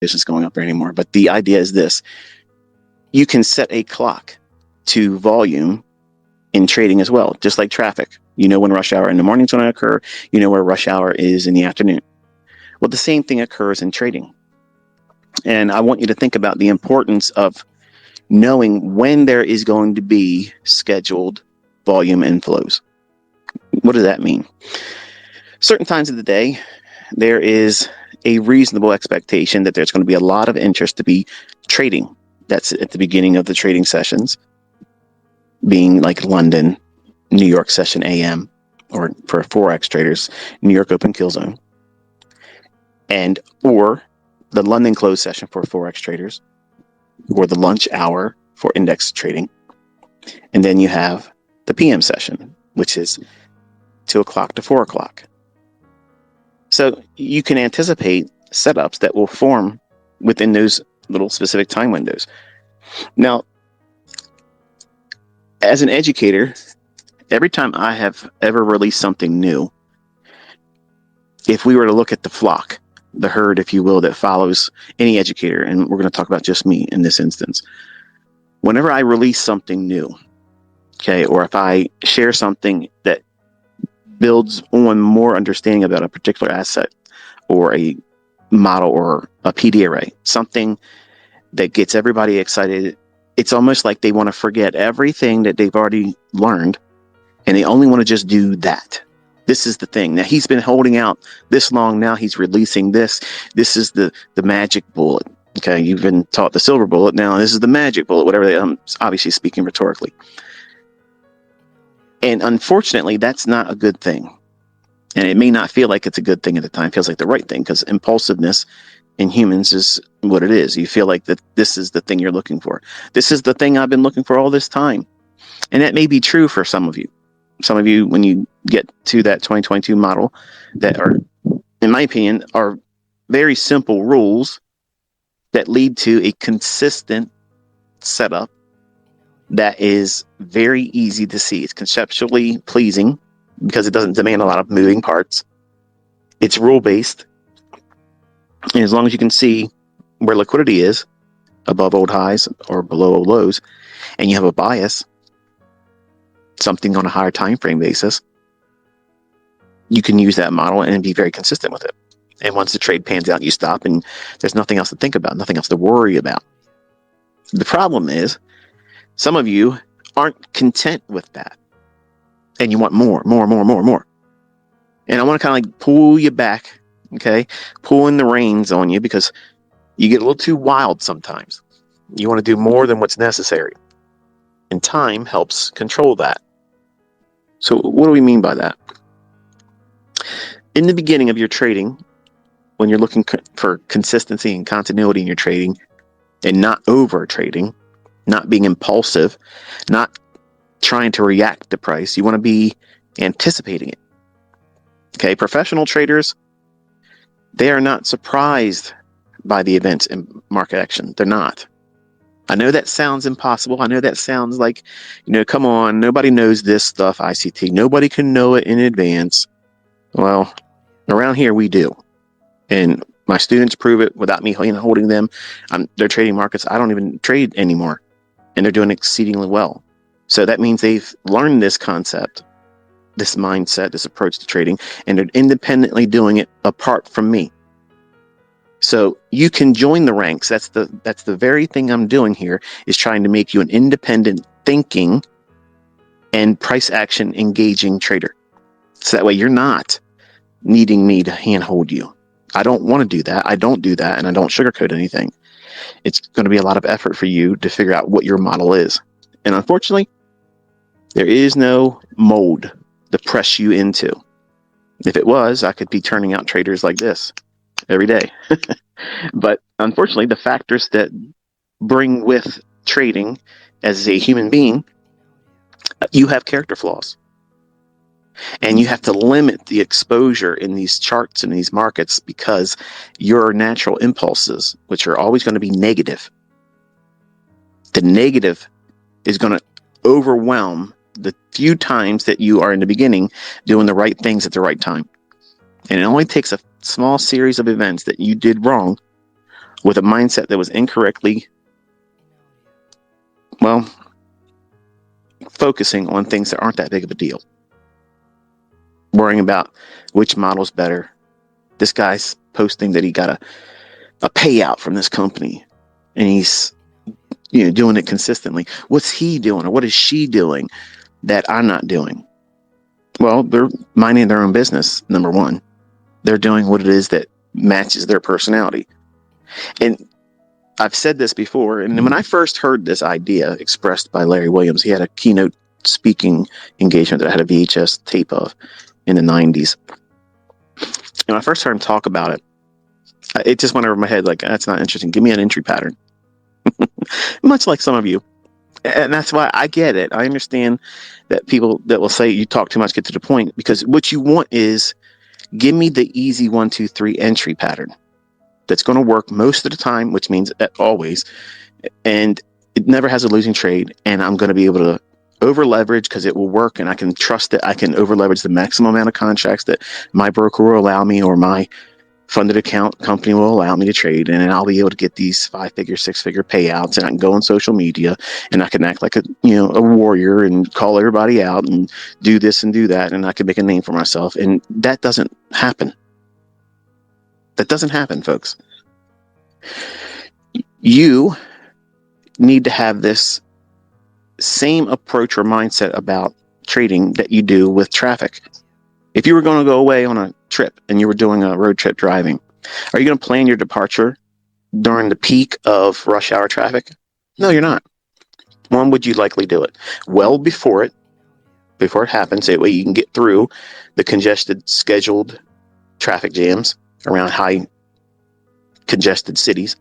business going up there anymore. But the idea is this: you can set a clock to volume in trading as well, just like traffic. You know when rush hour in the morning is going to occur. You know where rush hour is in the afternoon. Well, the same thing occurs in trading. And I want you to think about the importance of knowing when there is going to be scheduled volume inflows. What does that mean? Certain times of the day, there is a reasonable expectation that there's going to be a lot of interest to be trading. That's at the beginning of the trading sessions, being like London, New York session AM, or for forex traders, New York open kill zone, or the London close session for forex traders, or the lunch hour for index trading. And then you have the PM session, which is 2 o'clock to 4 o'clock. So you can anticipate setups that will form within those little specific time windows. Now, as an educator, every time I have ever released something new, if we were to look at the flock, the herd, if you will, that follows any educator, and we're going to talk about just me in this instance, whenever I release something new, okay, or if I share something that builds on more understanding about a particular asset or a model or a PD array, something that gets everybody excited, it's almost like they want to forget everything that they've already learned and they only want to just do that. This is the thing. Now he's been holding out this long. Now he's releasing this. This is the magic bullet. Okay, you've been taught the silver bullet. Now this is the magic bullet, whatever. I'm obviously speaking rhetorically. And unfortunately, that's not a good thing. And it may not feel like it's a good thing at the time. It feels like the right thing because impulsiveness in humans is what it is. You feel like that this is the thing you're looking for. This is the thing I've been looking for all this time. And that may be true for some of you. Some of you, when you get to that 2022 model, that are, in my opinion, are very simple rules that lead to a consistent setup that is very easy to see. It's conceptually pleasing because it doesn't demand a lot of moving parts. It's rule-based. And as long as you can see where liquidity is, above old highs or below old lows, and you have a bias, something on a higher time frame basis, you can use that model and be very consistent with it. And once the trade pans out, you stop and there's nothing else to think about, nothing else to worry about. The problem is some of you aren't content with that and you want more. And I want to kind of like pull you back, okay? Pulling the reins on you because you get a little too wild sometimes. You want to do more than what's necessary. And time helps control that. So what do we mean by that? In the beginning of your trading, when you're looking for consistency and continuity in your trading and not over trading, not being impulsive, not trying to react to price, you want to be anticipating it. Okay, professional traders, they are not surprised by the events in market action. They're not. I know that sounds impossible. I know that sounds like, come on, nobody knows this stuff, ICT. Nobody can know it in advance. Well, around here we do. And my students prove it without me holding them. They're trading markets I don't even trade anymore. And they're doing exceedingly well. So that means they've learned this concept, this mindset, this approach to trading, and they're independently doing it apart from me. So you can join the ranks. That's the very thing I'm doing here, is trying to make you an independent thinking and price action engaging trader. So that way you're not needing me to handhold you. I don't want to do that. I don't do that, and I don't sugarcoat anything. It's going to be a lot of effort for you to figure out what your model is. And unfortunately, there is no mold to press you into. If it was, I could be turning out traders like this every day. But unfortunately, the factors that bring with trading as a human being, you have character flaws. And you have to limit the exposure in these charts and these markets because your natural impulses, which are always going to be negative, the negative is going to overwhelm the few times that you are in the beginning doing the right things at the right time. And it only takes a small series of events that you did wrong with a mindset that was incorrectly, well, focusing on things that aren't that big of a deal. Worrying about which model's better. This guy's posting that he got a payout from this company and he's doing it consistently. What's he doing or what is she doing that I'm not doing? Well, they're minding their own business, number one. They're doing what it is that matches their personality. And I've said this before, and when I first heard this idea expressed by Larry Williams, he had a keynote speaking engagement that I had a VHS tape of in the 90s. And when I first heard him talk about it, it just went over my head like, that's not interesting. Give me an entry pattern. Much like some of you. And that's why I get it. I understand that people that will say you talk too much, get to the point, because what you want is give me the easy 1, 2, 3 entry pattern that's going to work most of the time, which means always, and it never has a losing trade, and I'm going to be able to over leverage because it will work, and I can trust that I can over leverage the maximum amount of contracts that my broker will allow me or my funded account company will allow me to trade, and then I'll be able to get these 5-figure, 6-figure payouts, and I can go on social media and I can act like a warrior and call everybody out and do this and do that, and I can make a name for myself. And that doesn't happen. That doesn't happen, folks. You need to have this same approach or mindset about trading that you do with traffic. If you were going to go away on a trip and you were doing a road trip driving, are you going to plan your departure during the peak of rush hour traffic? No, you're not. When would you likely do it? Well before it happens. That way you can get through the congested, scheduled traffic jams around high congested cities.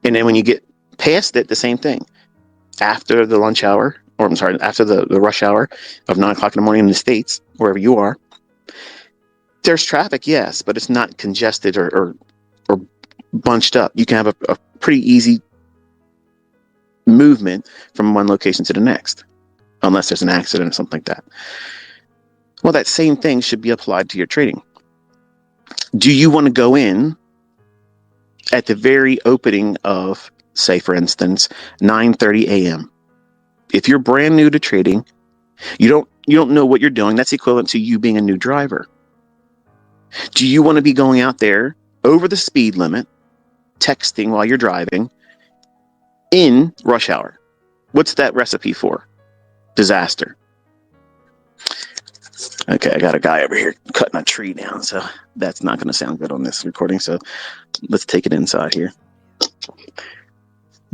And then when you get past it, the same thing. After the lunch hour, after the rush hour of 9 o'clock in the morning in the States, wherever you are, there's traffic, yes, but it's not congested or bunched up. You can have a pretty easy movement from one location to the next, unless there's an accident or something like that. Well, that same thing should be applied to your trading. Do you want to go in at the very opening of, say, for instance, 9:30 a.m.? If you're brand new to trading, you don't know what you're doing. That's equivalent to you being a new driver. Do you want to be going out there over the speed limit, texting while you're driving in rush hour? What's that recipe for? Disaster. Okay, I got a guy over here cutting a tree down, so that's not going to sound good on this recording. So let's take it inside here.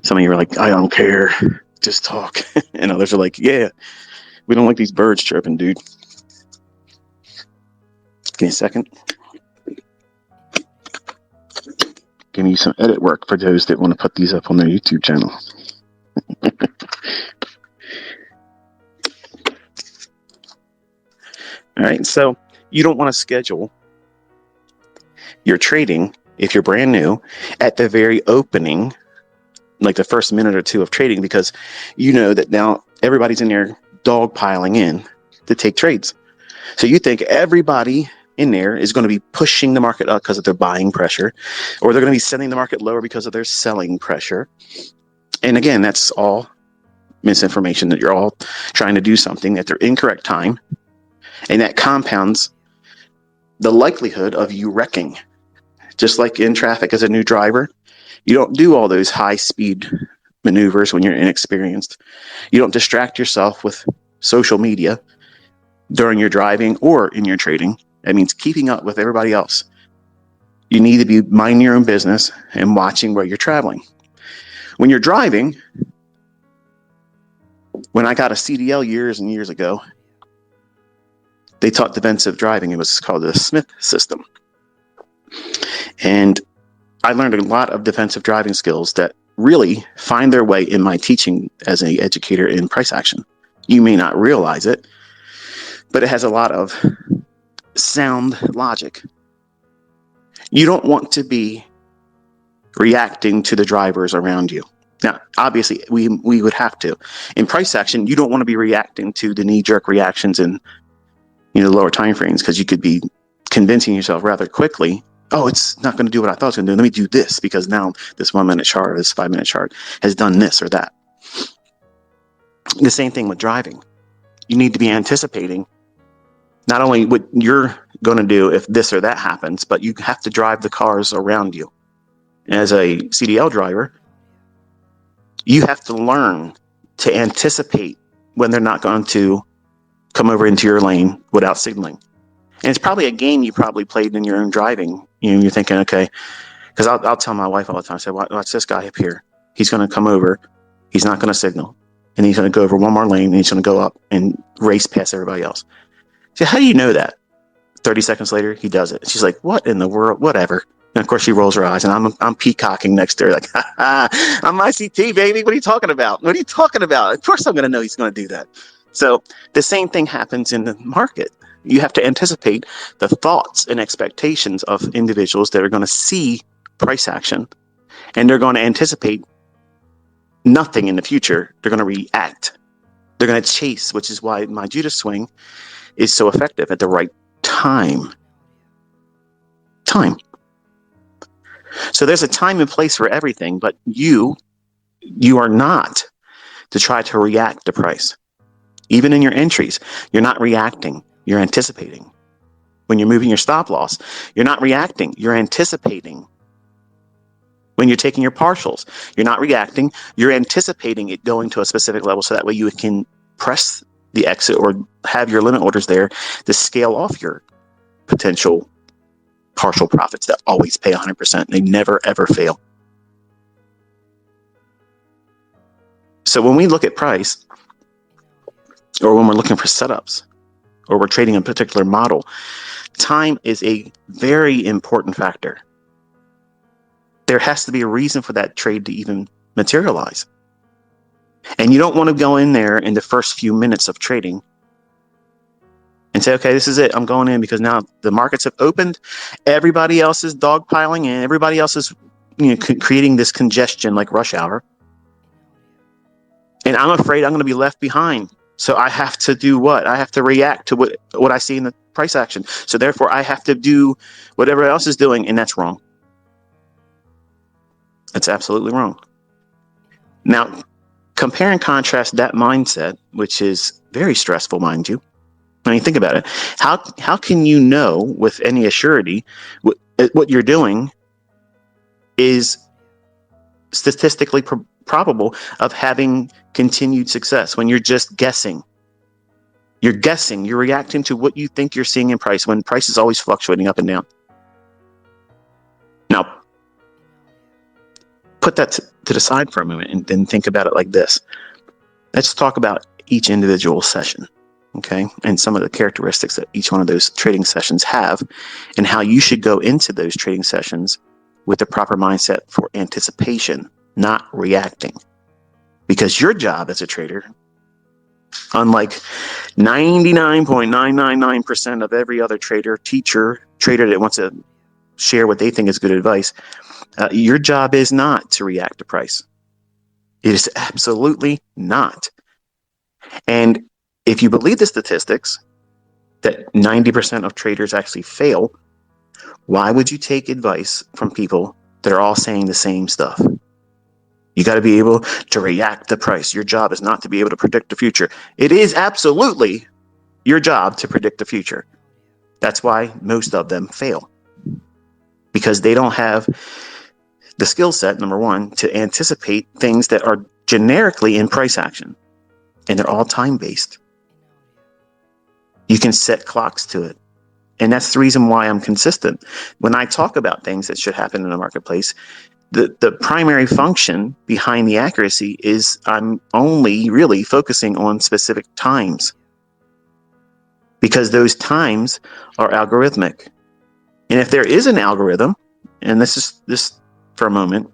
Some of you are like, I don't care, just talk. And others are like, yeah, we don't like these birds chirping, dude. Give me a second. Give me some edit work for those that want to put these up on their YouTube channel. All right, so you don't want to schedule your trading, if you're brand new, at the very opening, like the first minute or two of trading, because you know that now everybody's in there dogpiling in to take trades. So you think everybody in there is going to be pushing the market up because of their buying pressure, or they're going to be sending the market lower because of their selling pressure. And again, that's all misinformation, that you're all trying to do something at their incorrect time. And that compounds the likelihood of you wrecking. Just like in traffic as a new driver, you don't do all those high-speed maneuvers when you're inexperienced. You don't distract yourself with social media during your driving or in your trading. That means keeping up with everybody else. You need to be minding your own business and watching where you're traveling. When you're driving, when I got a CDL years and years ago, they taught defensive driving. It was called the Smith system. And I learned a lot of defensive driving skills that really find their way in my teaching as an educator in price action. You may not realize it, but it has a lot of sound logic. You don't want to be reacting to the drivers around you. Now, obviously, we would have to. In price action, you don't want to be reacting to the knee-jerk reactions in lower time frames, because you could be convincing yourself rather quickly Oh, it's not going to do what I thought it was going to do. Let me do this because now this 1 minute chart or this 5 minute chart has done this or that. The same thing with driving. You need to be anticipating not only what you're going to do if this or that happens, but you have to drive the cars around you. As a CDL driver, you have to learn to anticipate when they're not going to come over into your lane without signaling. And it's probably a game you probably played in your own driving. You're thinking, okay, because I'll tell my wife all the time, I say, watch this guy up here. He's going to come over. He's not going to signal. And he's going to go over one more lane and he's going to go up and race past everybody else. So how do you know that? 30 seconds later, he does it. She's like, what in the world? Whatever. And of course, she rolls her eyes, and I'm peacocking next to her, like, I'm ICT, baby. What are you talking about? What are you talking about? Of course, I'm going to know he's going to do that. So the same thing happens in the market. You have to anticipate the thoughts and expectations of individuals that are going to see price action, and they're going to anticipate nothing in the future. They're going to react. They're going to chase, which is why my Judas swing is so effective at the right time. So there's a time and place for everything, but you are not to try to react to price. Even in your entries, you're not reacting, you're anticipating. When you're moving your stop loss, you're not reacting, you're anticipating. When you're taking your partials, you're not reacting, you're anticipating it going to a specific level so that way you can press the exit or have your limit orders there to scale off your potential partial profits that always pay 100%. They never, ever fail. So when we look at price, or when we're looking for setups, or we're trading a particular model, time is a very important factor. There has to be a reason for that trade to even materialize. And you don't want to go in there in the first few minutes of trading and say, okay, this is it. I'm going in because now the markets have opened. Everybody else is dogpiling in. Everybody else is creating this congestion like rush hour. And I'm afraid I'm going to be left behind. So I have to do what? I have to react to what I see in the price action. So therefore, I have to do whatever else is doing. And that's wrong. That's absolutely wrong. Now, compare and contrast that mindset, which is very stressful, mind you. I mean, think about it. How can you know with any assurity what you're doing is statistically probable of having continued success when you're just guessing? You're guessing. You're reacting to what you think you're seeing in price when price is always fluctuating up and down. Now, put that to the side for a moment and then think about it like this. Let's talk about each individual session. Okay, and some of the characteristics that each one of those trading sessions have, and how you should go into those trading sessions with the proper mindset for anticipation, not reacting. Because your job as a trader, unlike 99.999% of every other trader that wants to share what they think is good advice, your job is not to react to price. It is absolutely not. And if you believe the statistics that 90% of traders actually fail, why would you take advice from people that are all saying the same stuff? You got to be able to react to price. Your job is not to be able to predict the future. It is absolutely your job to predict the future. That's why most of them fail, because they don't have the skill set, number one, to anticipate things that are generically in price action, and they're all time-based. You can set clocks to it. And that's the reason why I'm consistent. When I talk about things that should happen in the marketplace, the primary function behind the accuracy is I'm only really focusing on specific times, because those times are algorithmic. And if there is an algorithm, and this is this for a moment,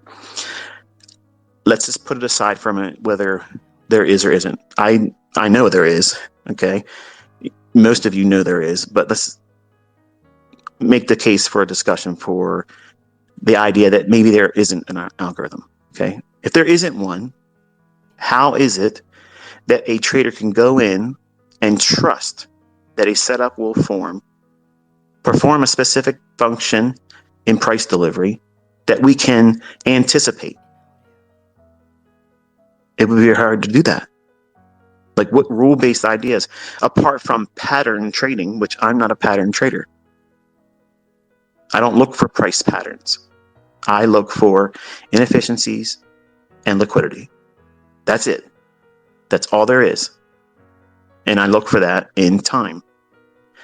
let's just put it aside for a minute whether there is or isn't. I know there is, okay? Most of you know there is, but let's make the case for a discussion for the idea that maybe there isn't an algorithm, okay? If there isn't one, how is it that a trader can go in and trust that a setup will perform a specific function in price delivery that we can anticipate. It would be hard to do that. Like, what rule-based ideas, apart from pattern trading, which I'm not a pattern trader. I don't look for price patterns. I look for inefficiencies and liquidity. That's it. That's all there is. And I look for that in time.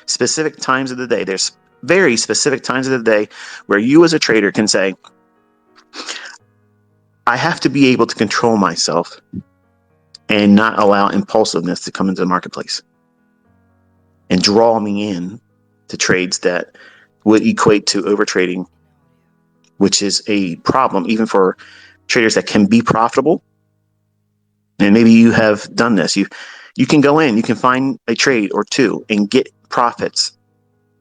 Specific times of the day. There's very specific times of the day where you as a trader can say, I have to be able to control myself and not allow impulsiveness to come into the marketplace and draw me in to trades that would equate to overtrading, which is a problem even for traders that can be profitable. And maybe you have done this. You can go in, you can find a trade or two and get profits,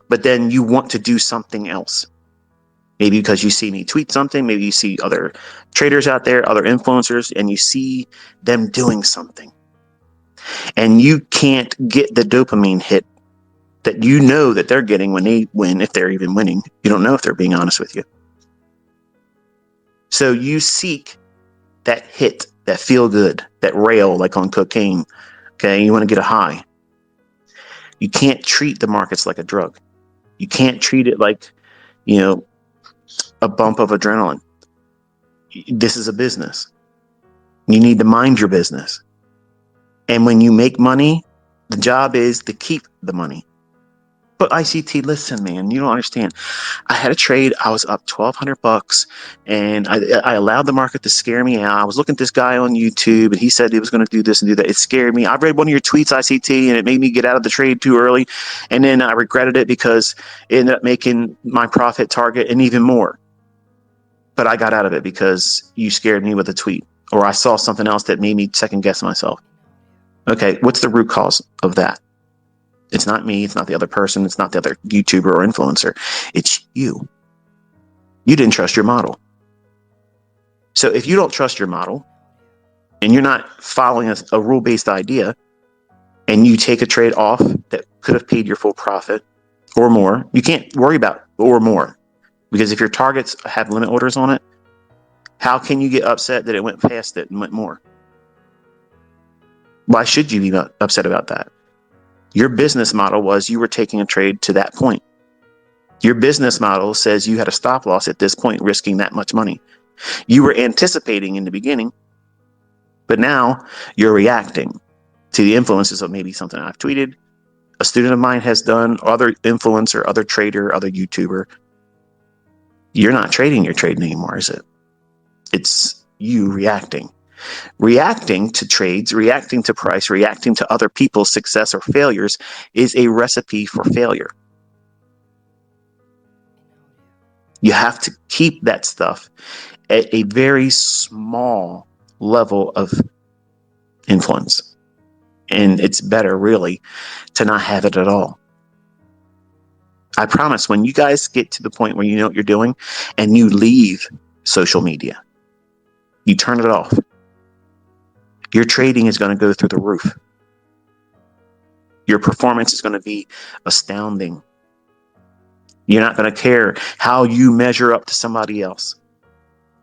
but then you want to do something else. Maybe because you see me tweet something, maybe you see other traders out there, other influencers, and you see them doing something. And you can't get the dopamine hit that you know that they're getting when they win, if they're even winning. You don't know if they're being honest with you. So you seek that hit, that feel good, that rail like on cocaine. Okay, you want to get a high. You can't treat the markets like a drug. You can't treat it like, a bump of adrenaline. This is a business. You need to mind your business. And when you make money, the job is to keep the money. But ICT, listen, man, you don't understand. I had a trade. I was up $1,200 and I allowed the market to scare me out. I was looking at this guy on YouTube and he said he was going to do this and do that. It scared me. I read one of your tweets, ICT, and it made me get out of the trade too early. And then I regretted it because it ended up making my profit target and even more. But I got out of it because you scared me with a tweet, or I saw something else that made me second guess myself. Okay, what's the root cause of that? It's not me. It's not the other person. It's not the other YouTuber or influencer. It's you. You didn't trust your model. So if you don't trust your model and you're not following a rule-based idea and you take a trade off that could have paid your full profit or more, you can't worry about or more, because if your targets have limit orders on it, how can you get upset that it went past it and went more? Why should you be upset about that? Your business model was you were taking a trade to that point. Your business model says you had a stop loss at this point, risking that much money. You were anticipating in the beginning, but now you're reacting to the influences of maybe something I've tweeted, a student of mine has done, other influencer, other trader, other YouTuber. You're not trading, you're trading anymore, is it? It's you reacting. Reacting to trades, reacting to price, reacting to other people's success or failures is a recipe for failure. You have to keep that stuff at a very small level of influence. And it's better, really, to not have it at all. I promise, when you guys get to the point where you know what you're doing and you leave social media, you turn it off, your trading is going to go through the roof. Your performance is going to be astounding. You're not going to care how you measure up to somebody else.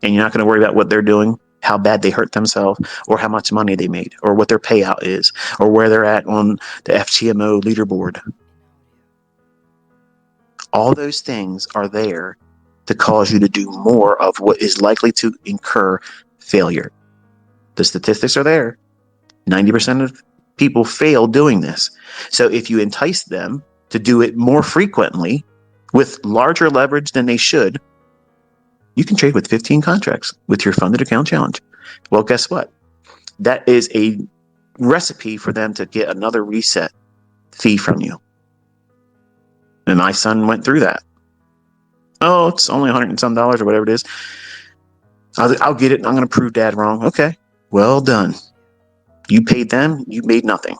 And you're not going to worry about what they're doing, how bad they hurt themselves, or how much money they made, or what their payout is, or where they're at on the FTMO leaderboard. All those things are there to cause you to do more of what is likely to incur failure. The statistics are there. 90% of people fail doing this. So if you entice them to do it more frequently with larger leverage than they should, you can trade with 15 contracts with your funded account challenge. Well, guess what? That is a recipe for them to get another reset fee from you. And my son went through that. Oh, it's only $100 and some or whatever it is. I'll get it. I'm going to prove dad wrong. Okay. Well done. You paid them. You made nothing.